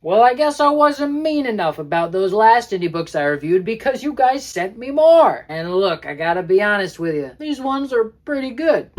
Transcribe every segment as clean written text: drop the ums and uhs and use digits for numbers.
Well, I guess I wasn't mean enough about those last indie books I reviewed because you guys sent me more. And look, I gotta be honest with you, these ones are pretty good.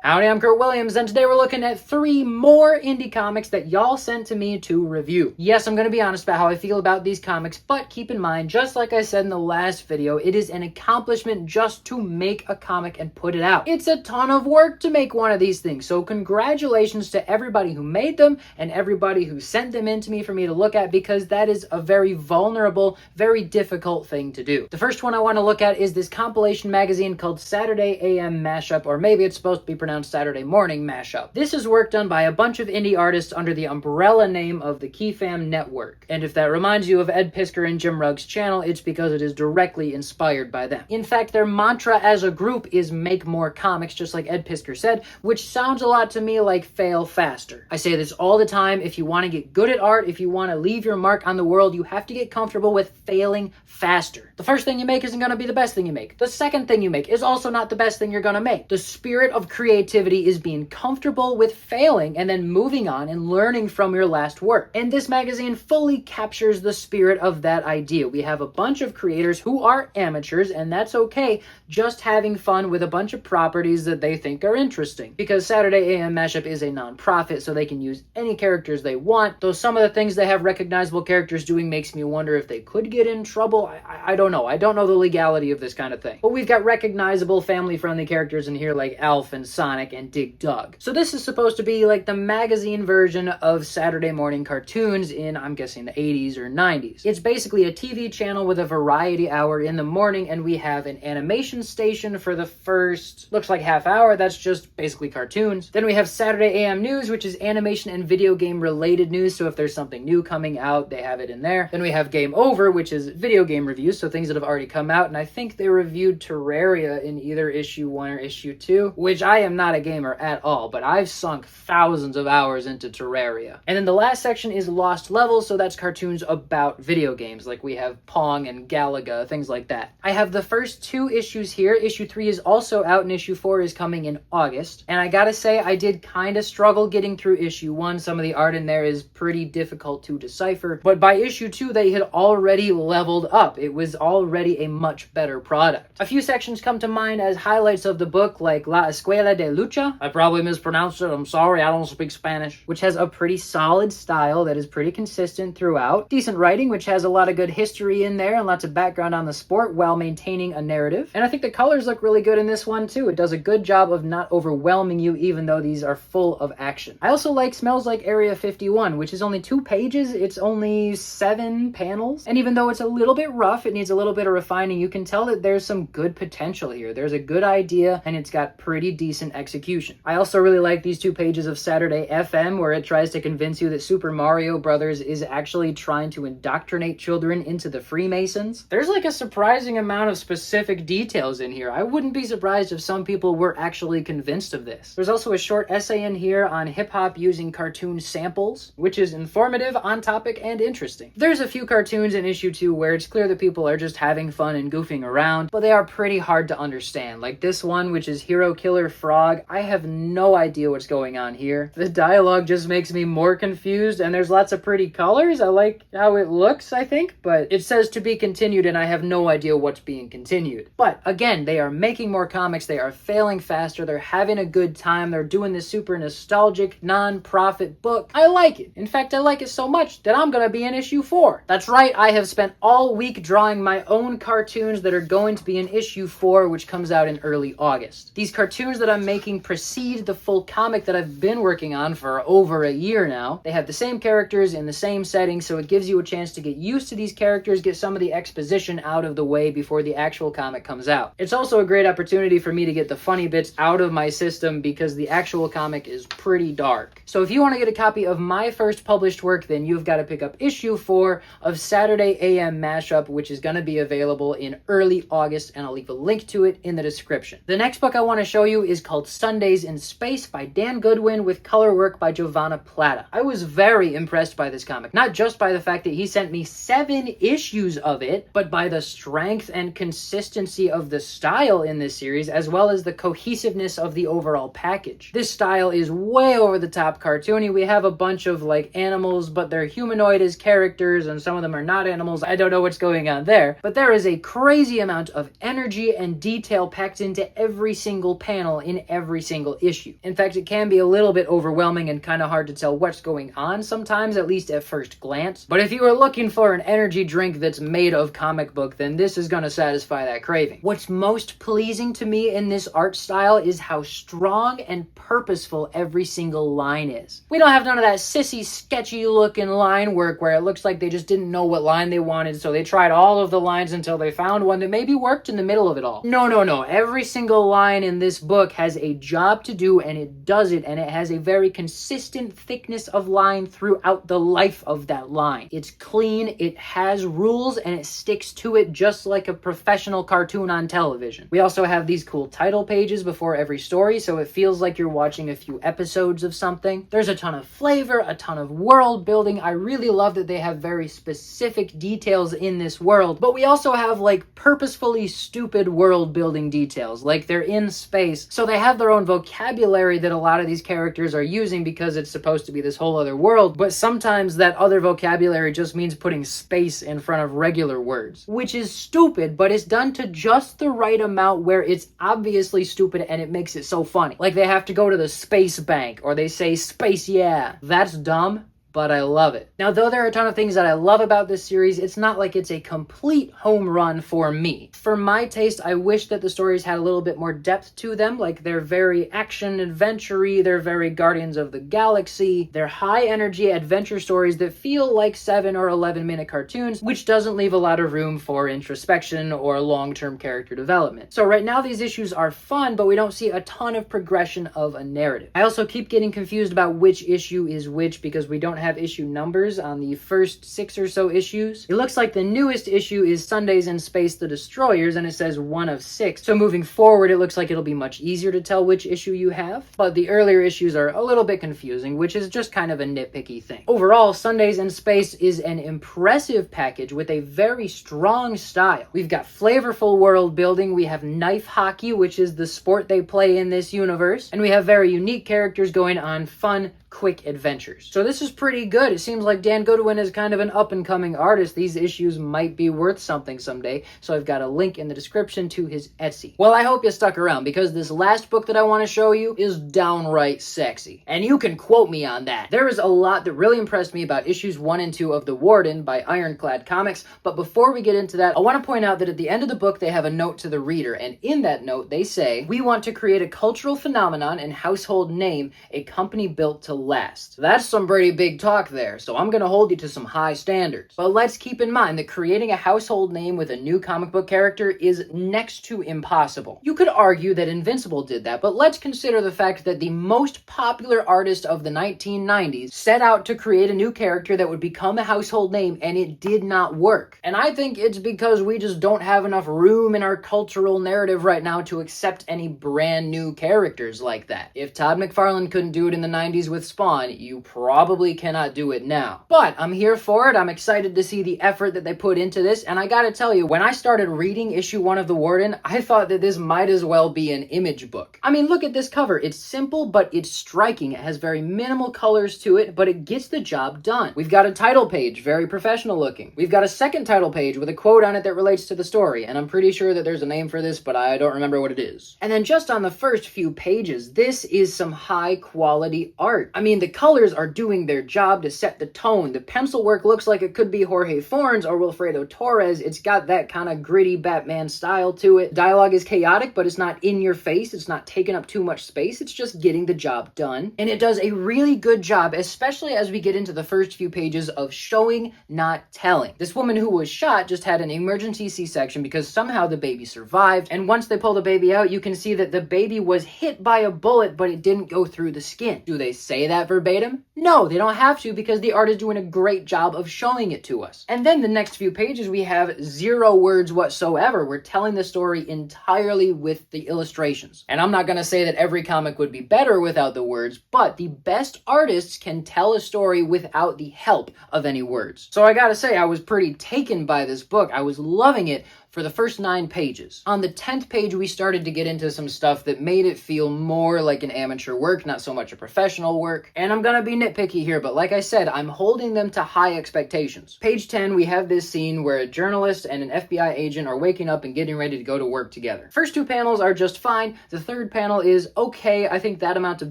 Howdy, I'm Kurt Williams, and today we're looking at 3 more indie comics that y'all sent to me to review. Yes, I'm gonna be honest about how I feel about these comics, but keep in mind, just like I said in the last video, it is an accomplishment just to make a comic and put it out. It's a ton of work to make one of these things, so congratulations to everybody who made them and everybody who sent them in to me for me to look at, because that is a very vulnerable, very difficult thing to do. The first one I want to look at is this compilation magazine called Saturday AM Mashup, or maybe it's supposed to be pronounced Saturday Morning Mashup. This is work done by a bunch of indie artists under the umbrella name of the Key Fam Network. And if that reminds you of Ed Piskor and Jim Rugg's channel, it's because it is directly inspired by them. In fact, their mantra as a group is make more comics, just like Ed Piskor said, which sounds a lot to me like fail faster. I say this all the time: if you want to get good at art, if you want to leave your mark on the world, you have to get comfortable with failing faster. The first thing you make isn't going to be the best thing you make. The second thing you make is also not the best thing you're going to make. The spirit of creativity is being comfortable with failing and then moving on and learning from your last work. And this magazine fully captures the spirit of that idea. We have a bunch of creators who are amateurs, and that's okay, just having fun with a bunch of properties that they think are interesting. Because Saturday AM Mashup is a non-profit, so they can use any characters they want, though some of the things they have recognizable characters doing makes me wonder if they could get in trouble. I don't know. I don't know the legality of this kind of thing. But we've got recognizable, family-friendly characters in here like Alf and Sonic and Dig Dug. So this is supposed to be like the magazine version of Saturday morning cartoons in, I'm guessing, the 80s or 90s. It's basically a TV channel with a variety hour in the morning, and we have an animation station for the first, looks like half hour. That's just basically cartoons. Then we have Saturday AM News, which is animation and video game related news, so if there's something new coming out, they have it in there. Then we have Game Over, which is video game reviews, so things that have already come out, and I think they reviewed Terraria in either issue 1 or issue 2, which I am not a gamer at all, but I've sunk thousands of hours into Terraria. And then the last section is Lost Levels, so that's cartoons about video games, like we have Pong and Galaga, things like that. I have the first 2 issues here. Issue 3 is also out, and issue 4 is coming in August. And I gotta say, I did kind of struggle getting through issue 1. Some of the art in there is pretty difficult to decipher, but by issue 2, they had already leveled up. It was already a much better product. A few sections come to mind as highlights of the book, like La Escuela de Lucha. I probably mispronounced it, I'm sorry, I don't speak Spanish. Which has a pretty solid style that is pretty consistent throughout. Decent writing, which has a lot of good history in there and lots of background on the sport while maintaining a narrative. And I think the colors look really good in this one too. It does a good job of not overwhelming you, even though these are full of action. I also like Smells Like Area 51, which is only 2 pages. It's only 7 panels. And even though it's a little bit rough, it needs a little bit of refining, you can tell that there's some good potential here. There's a good idea, and it's got pretty decent execution. I also really like these 2 pages of Saturday FM, where it tries to convince you that Super Mario Brothers is actually trying to indoctrinate children into the Freemasons. There's like a surprising amount of specific details in here. I wouldn't be surprised if some people were actually convinced of this. There's also a short essay in here on hip-hop using cartoon samples, which is informative, on topic, and interesting. There's a few cartoons in issue 2 where it's clear that people are just having fun and goofing around, but they are pretty hard to understand. Like this one, which is Hero Killer Frog. I have no idea what's going on here. The dialogue just makes me more confused, and there's lots of pretty colors. I like how it looks, I think, but it says to be continued, and I have no idea what's being continued. But again, they are making more comics, they are failing faster, they're having a good time, they're doing this super nostalgic, non-profit book. I like it. In fact, I like it so much that I'm gonna be in issue 4. That's right, I have spent all week drawing my own cartoons that are going to be in issue 4, which comes out in early August. These cartoons that I'm making precede the full comic that I've been working on for over a year now. They have the same characters in the same setting, so it gives you a chance to get used to these characters, get some of the exposition out of the way before the actual comic comes out. It's also a great opportunity for me to get the funny bits out of my system, because the actual comic is pretty dark. So if you want to get a copy of my first published work, then you've got to pick up issue 4 of Saturday AM Mashup, which is going to be available in early August, and I'll leave a link to it in the description. The next book I want to show you is called Sundays in Space by Dan Goodwin with color work by Giovanna Plata. I was very impressed by this comic, not just by the fact that he sent me 7 issues of it, but by the strength and consistency of the style in this series, as well as the cohesiveness of the overall package. This style is way over the top cartoony. We have a bunch of like animals, but they're humanoid as characters, and some of them are not animals. I don't know what's going on there, but there is a crazy amount of energy and detail packed into every single panel in every single issue. In fact, it can be a little bit overwhelming and kind of hard to tell what's going on sometimes, at least at first glance. But if you are looking for an energy drink that's made of comic book, then this is going to satisfy that craving. What's most pleasing to me in this art style is how strong and purposeful every single line is. We don't have none of that sissy, sketchy looking line work where it looks like they just didn't know what line they wanted, so they tried all of the lines until they found one that maybe worked in the middle of it all. No. Every single line in this book has a job to do, and it does it, and it has a very consistent thickness of line throughout the life of that line. It's clean, it has rules, and it sticks to it just like a professional cartoon on television. We also have these cool title pages before every story, so it feels like you're watching a few episodes of something. There's a ton of flavor, a ton of world building. I really love that they have very specific details in this world, but we also have like purposefully stupid world building details, like they're in space, so they have their own vocabulary that a lot of these characters are using because it's supposed to be this whole other world, but sometimes that other vocabulary just means putting space in front of regular words, which is stupid, but it's done to just the right amount where it's obviously stupid and it makes it so funny. Like they have to go to the space bank, or they say space, yeah. That's dumb, but I love it. Now, though there are a ton of things that I love about this series, it's not like it's a complete home run for me. For my taste, I wish that the stories had a little bit more depth to them. Like, they're very action-adventure-y, they're very Guardians of the Galaxy, they're high-energy adventure stories that feel like 7 or 11-minute cartoons, which doesn't leave a lot of room for introspection or long-term character development. So right now, these issues are fun, but we don't see a ton of progression of a narrative. I also keep getting confused about which issue is which because we don't have issue numbers on the first 6 or so issues. It looks like the newest issue is Sundays in Space the Destroyers, and it says 1 of 6. So moving forward, it looks like it'll be much easier to tell which issue you have, but the earlier issues are a little bit confusing, which is just kind of a nitpicky thing. Overall, Sundays in Space is an impressive package with a very strong style. We've got flavorful world building, we have knife hockey, which is the sport they play in this universe, and we have very unique characters going on fun, quick adventures. So this is pretty good. It seems like Dan Goodwin is kind of an up-and-coming artist. These issues might be worth something someday, so I've got a link in the description to his Etsy. Well, I hope you stuck around, because this last book that I want to show you is downright sexy. And you can quote me on that. There is a lot that really impressed me about issues 1 and 2 of The Warden by Ironclad Comics, but before we get into that, I want to point out that at the end of the book they have a note to the reader, and in that note they say, "We want to create a cultural phenomenon and household name, a company built to last." That's some pretty big talk there, so I'm gonna hold you to some high standards. But let's keep in mind that creating a household name with a new comic book character is next to impossible. You could argue that Invincible did that, but let's consider the fact that the most popular artist of the 1990s set out to create a new character that would become a household name, and it did not work. And I think it's because we just don't have enough room in our cultural narrative right now to accept any brand new characters like that. If Todd McFarlane couldn't do it in the 90s with Spawn, you probably cannot do it now. But I'm here for it. I'm excited to see the effort that they put into this, and I gotta tell you, when I started reading issue 1 of The Warden, I thought that this might as well be an image book. I mean, look at this cover. It's simple, but it's striking. It has very minimal colors to it, but it gets the job done. We've got a title page, very professional looking. We've got a second title page with a quote on it that relates to the story, and I'm pretty sure that there's a name for this, but I don't remember what it is. And then just on the first few pages, this is some high quality art. I mean, the colors are doing their job to set the tone. The pencil work looks like it could be Jorge Fornes or Wilfredo Torres. It's got that kind of gritty Batman style to it. Dialogue is chaotic, but it's not in your face. It's not taking up too much space. It's just getting the job done. And it does a really good job, especially as we get into the first few pages of showing, not telling. This woman who was shot just had an emergency C-section because somehow the baby survived. And once they pull the baby out, you can see that the baby was hit by a bullet, but it didn't go through the skin. Do they say say that verbatim? No, they don't have to, because the art is doing a great job of showing it to us. And then the next few pages, we have 0 words whatsoever. We're telling the story entirely with the illustrations. And I'm not going to say that every comic would be better without the words, but the best artists can tell a story without the help of any words. So I gotta say, I was pretty taken by this book. I was loving it for the first 9 pages. On the 10th page, we started to get into some stuff that made it feel more like an amateur work, not so much a professional work. And I'm gonna be nitpicky here, but like I said, I'm holding them to high expectations. Page 10, we have this scene where a journalist and an FBI agent are waking up and getting ready to go to work together. First 2 panels are just fine. The 3rd panel is okay. I think that amount of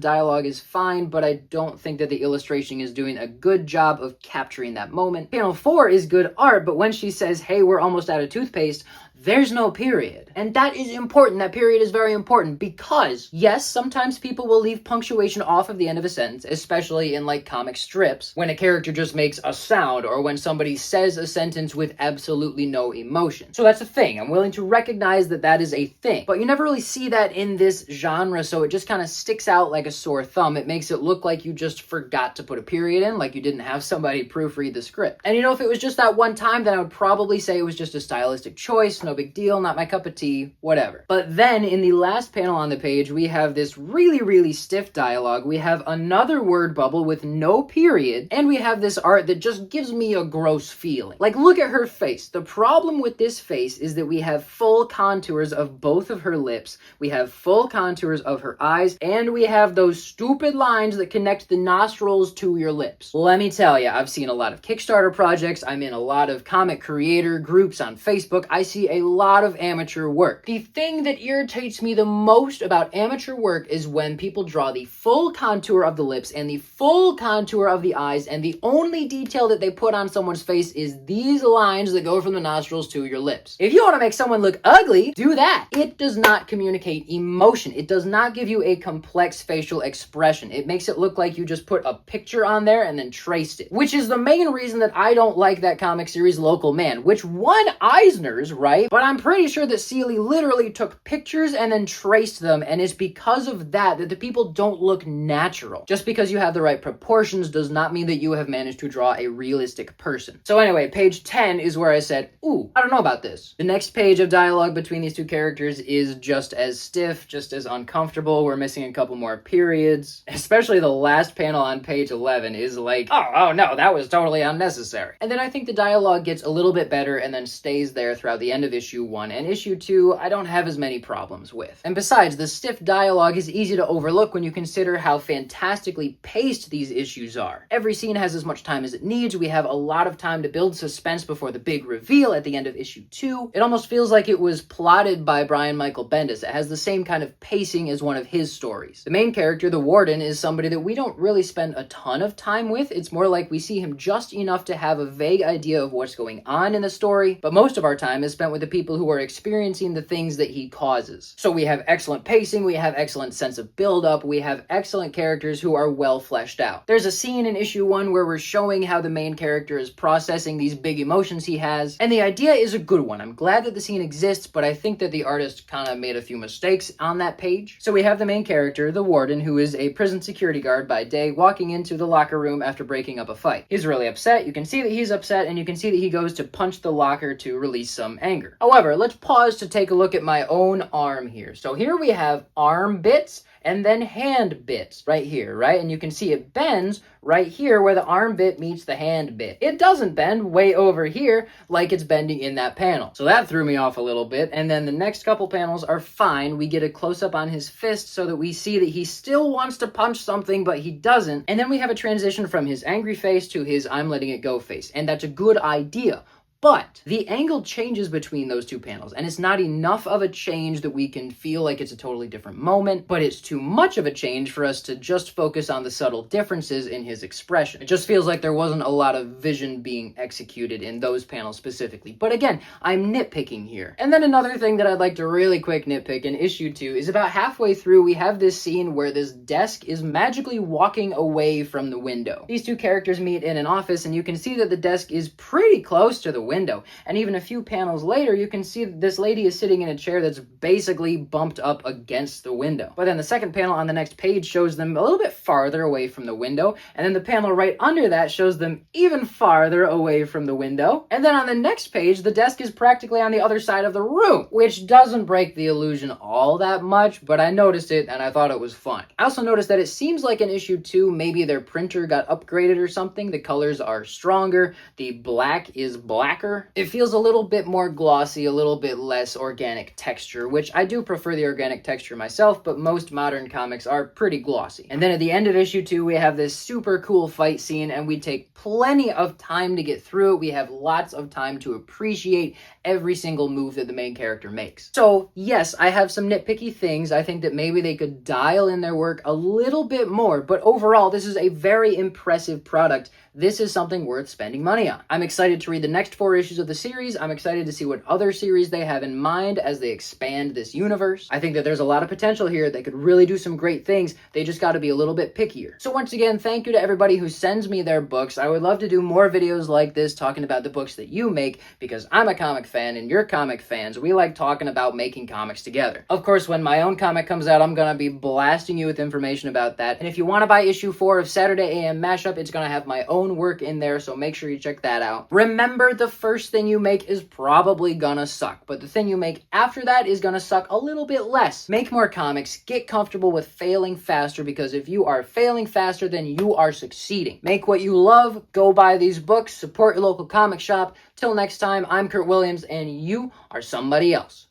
dialogue is fine, but I don't think that the illustration is doing a good job of capturing that moment. Panel 4 is good art, but when she says, "Hey, we're almost out of toothpaste," there's no period. And that is important. That period is very important because, yes, sometimes people will leave punctuation off of the end of a sentence, especially in like comic strips, when a character just makes a sound or when somebody says a sentence with absolutely no emotion. So that's a thing. I'm willing to recognize that that is a thing. But you never really see that in this genre, so it just kind of sticks out like a sore thumb. It makes it look like you just forgot to put a period in, like you didn't have somebody proofread the script. And you know, if it was just that one time, then I would probably say it was just a stylistic choice. No big deal, not my cup of tea, whatever. But then in the last panel on the page, we have this really stiff dialogue. We have another word bubble with no period, and we have this art that just gives me a gross feeling. Like, look at her face. The problem with this face is that we have full contours of both of her lips, we have full contours of her eyes, and we have those stupid lines that connect the nostrils to your lips. Let me tell you, I've seen a lot of Kickstarter projects, I'm in a lot of comic creator groups on Facebook, I see a lot of amateur work. The thing that irritates me the most about amateur work is when people draw the full contour of the lips and the full contour of the eyes, and the only detail that they put on someone's face is these lines that go from the nostrils to your lips. If you want to make someone look ugly, do that. It does not communicate emotion. It does not give you a complex facial expression. It makes it look like you just put a picture on there and then traced it, which is the main reason that I don't like that comic series Local Man, which won Eisner's, right? But I'm pretty sure that Seeley literally took pictures and then traced them, and it's because of that that the people don't look natural. Just because you have the right proportions does not mean that you have managed to draw a realistic person. So anyway, page 10 is where I said, ooh, I don't know about this. The next page of dialogue between these 2 characters is just as stiff, just as uncomfortable. We're missing a couple more periods. Especially the last panel on page 11 is like, oh no, that was totally unnecessary. And then I think the dialogue gets a little bit better and then stays there throughout the end of issue 1, and issue 2 I don't have as many problems with. And besides, the stiff dialogue is easy to overlook when you consider how fantastically paced these issues are. Every scene has as much time as it needs. We have a lot of time to build suspense before the big reveal at the end of issue 2. It almost feels like it was plotted by Brian Michael Bendis. It has the same kind of pacing as one of his stories. The main character, the Warden, is somebody that we don't really spend a ton of time with. It's more like we see him just enough to have a vague idea of what's going on in the story, but most of our time is spent with the people who are experiencing the things that he causes. So we have excellent pacing, we have excellent sense of build-up, we have excellent characters who are well fleshed out. There's a scene in issue 1 where we're showing how the main character is processing these big emotions he has, and the idea is a good one. I'm glad that the scene exists, but I think that the artist kind of made a few mistakes on that page. So we have the main character, the Warden, who is a prison security guard by day, walking into the locker room after breaking up a fight. He's really upset, you can see that he's upset, and you can see that he goes to punch the locker to release some anger. However, let's pause to take a look at my own arm here. So here we have arm bits and then hand bits right here, right? And you can see it bends right here where the arm bit meets the hand bit. It doesn't bend way over here like it's bending in that panel. So that threw me off a little bit. And then the next couple panels are fine. We get a close-up on his fist so that we see that he still wants to punch something, but he doesn't. And then we have a transition from his angry face to his I'm letting it go face. And that's a good idea. But the angle changes between those 2 panels, and it's not enough of a change that we can feel like it's a totally different moment, but it's too much of a change for us to just focus on the subtle differences in his expression. It just feels like there wasn't a lot of vision being executed in those panels specifically. But again, I'm nitpicking here. And then another thing that I'd like to really quick nitpick in issue 2 is about halfway through we have this scene where this desk is magically walking away from the window. These 2 characters meet in an office, and you can see that the desk is pretty close to the window. And even a few panels later, you can see that this lady is sitting in a chair that's basically bumped up against the window. But then the second panel on the next page shows them a little bit farther away from the window, and then the panel right under that shows them even farther away from the window. And then on the next page, the desk is practically on the other side of the room, which doesn't break the illusion all that much, but I noticed it and I thought it was fun. I also noticed that it seems like in issue 2, maybe their printer got upgraded or something. The colors are stronger, the black is blacker. It feels a little bit more glossy, a little bit less organic texture, which I do prefer the organic texture myself, but most modern comics are pretty glossy. And then at the end of issue 2, we have this super cool fight scene, and we take plenty of time to get through it. We have lots of time to appreciate every single move that the main character makes. So yes, I have some nitpicky things. I think that maybe they could dial in their work a little bit more, but overall, this is a very impressive product. This is something worth spending money on. I'm excited to read the next 4 issues of the series. I'm excited to see what other series they have in mind as they expand this universe. I think that there's a lot of potential here. They could really do some great things. They just got to be a little bit pickier. So once again, thank you to everybody who sends me their books. I would love to do more videos like this talking about the books that you make, because I'm a comic fan and you're comic fans. We like talking about making comics together. Of course, when my own comic comes out, I'm going to be blasting you with information about that. And if you want to buy issue 4 of Saturday AM Mashup, it's going to have my own work in there, so make sure you check that out. Remember, the first thing you make is probably gonna suck, but the thing you make after that is gonna suck a little bit less. Make more comics, get comfortable with failing faster, because if you are failing faster, then you are succeeding. Make what you love, go buy these books, support your local comic shop. Till next time, I'm Kurt Williams, and you are somebody else.